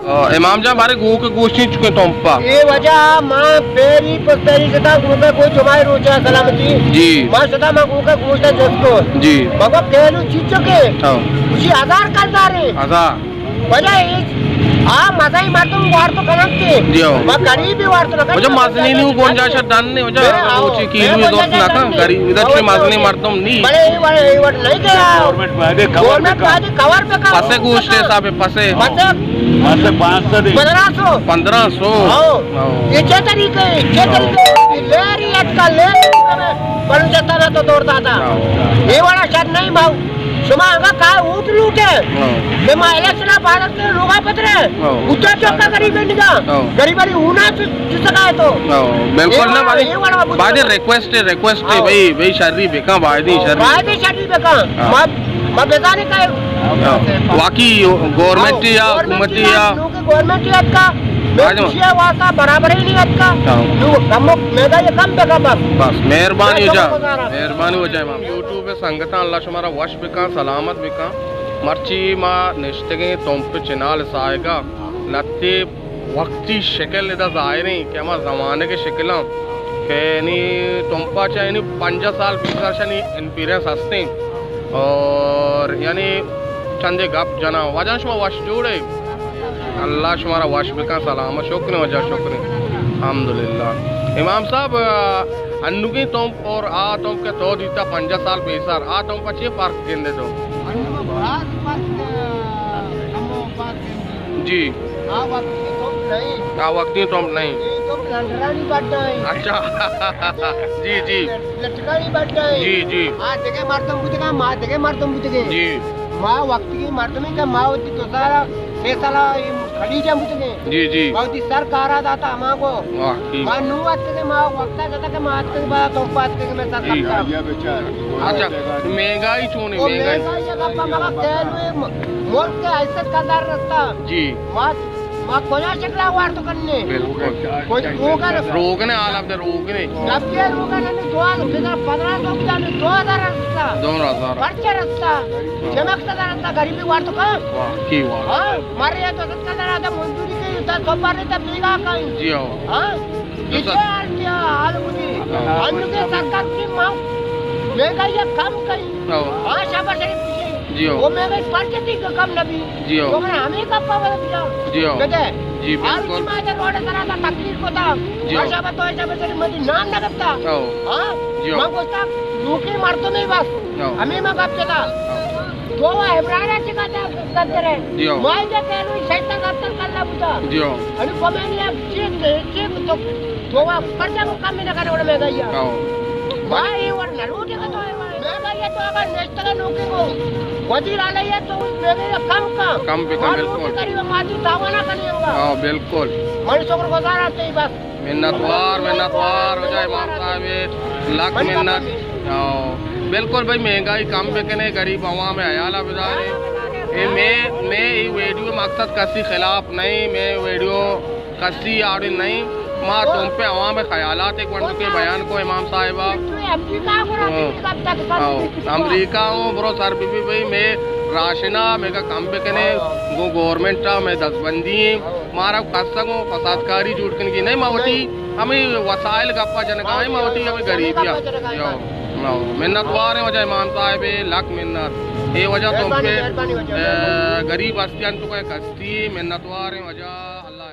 इमाम जा हमारे गू के गोश्त नहीं चुके तोंपा ये वजह मां पेरी पस्तेरी सदा गू का कोई जुमाई रोचा सलामती जी मां सदा मां गू का गोश्त जस्तो जी बाबा केलू चीचो के उसी आधार कार्ड आजा वजह आ मजाई मातुम वार तो कनकते जियो मां गरीबी वार तो वजह माजनी नहीं गोन जाशा दान ने वजह ओची किलो इधर ना का गरीब इधर से माजनी मारतम नहीं बड़े ये वाले नहीं के गवर्नमेंट बादे कवर पे का पसे गोश्त है साहब पसे 1500 ये तरीके लेरियत का ले बन जाता ना तो दौड़ता था ये वाला शर्त नहीं भाव सुमांगा का ऊट लूटे मैं मा इलेक्शन भारत के लोगा पत्रे उच्चा चौका गरीब निगा गरीबरी ऊना चुसका है तो बिल्कुल ना बादे रिक्वेस्ट है भाई शर्री बेका बादी शर्री बेका मैं बेगाने का वाकी गवर्नमेंट या हुकूमत या गवर्नमेंट का बेशिया वाता बराबर ही नहीं का नु कम मेगा ये कम बेका बस मेहरबानी हो जाए मां यूट्यूब पे संगता अल्लाह शुमारा वश बिका सलामत बिका मर्ची मा निश्तगे तुम पे चिनाल साएगा लत्ते वक्ती शक्ल इधर जाहिर कि हम जमाने के शक्ल के नी तुम पा चाहे 5 साल 20 साल शनी एक्सपीरियंस हस्ते और यानी चंदे गप जना वजह शुमा वश जोड़े अल्लाह शुमारा वश बिका सलामत शुक्र वजह शुक्र अल्हम्दुलिल्लाह इमाम साहब अन्नुकी तुम और आ तुम के तो दीता 5 साल 20 साल आ तुम पचे फर्क केंदे तो जी आ वक्त तुम नहीं अच्छा जी जी जी जी देखे मारतम बुझेगा माँ देखे मारतम बुझेगे जी माँ वक्त की मारतम का माँ होती तो सारा से साला खड़ी जा बुझेगे जी जी बहुत ही सर कारा दाता माँ को माँ नुआत के माँ वक्त जाता के माँ के बाद तुम बात के मैं सर करता अच्छा महंगाई चुनी महंगाई जगह पर मगा केलवे मोर के ऐसे कदर रास्ता जी माँ कोना शकला वार तो करने कोई रोगने आला अपने रोगने नब्बे रोगने ने 1500 बिदाने 2000 रास्ता 2000 पर्चा रास्ता चमकता रास्ता गरीबी वार तो का वाह की वाह हां मारे तो सत्ता रास्ता मजदूरी के उता सोपार ने बीघा का जी हां इसे क्या हाल मुझे अन्य के सरकार की मां महंगाई कम कई हां शाबाश जियो वो महंगाई पर्चे थी कम नबी जियो तो मैं हमें कब पावे बिया जियो कहते जी बिल्कुल आज रोड करा था तकलीफ को था भाषा में तो ऐसा बेचारे मधी नाम न करता हां जियो मैं कोस्ता लूकी मार तो नहीं बस हमें मैं कब चला तो वो इब्राहिम चिका था करते रहे मैं जो कह रही शैतान करता कल्ला बुझा जियो अरे कमेनिया चीज तो वो पर्चा को कम न करे और मैं गया भाई और नलूटे का तो मैं गया तो अगर नेक्स्ट का नौकरी को वजीर आ रही है तो मेरे कम पे कम बिल्कुल करीब माजी दावाना करेंगे हां बिल्कुल मनुष्य को गुजारा ते बस मिन्नतवार हो जाए इमाम साहब लाख मिन्नत बिल्कुल भाई महंगाई कम बेकने गरीब अवाम अयाला बेचारे मैं ये वीडियो मकसद कसी खिलाफ नहीं मैं वीडियो कसी आड़ी नहीं माँ तुम पे अवाम ख्यालात एक वंड के बयान को इमाम साहिबा अमरीका हूँ ब्रो सर बीबी भाई मैं राशना मेरा कम पे कने वो गवर्नमेंट मैं दसबंदी मारा कसंगो फसादकारी जुट की नहीं मावटी हमें वसाइल गप्पा जनगाई मावटी हमें गरीबिया मिन्नतवार है वजह इमाम साहिब लाख मिन्नत ये वजह तुम पे गरीब हस्तियान तो कस्ती मिन्नतवार है वजह अल्लाह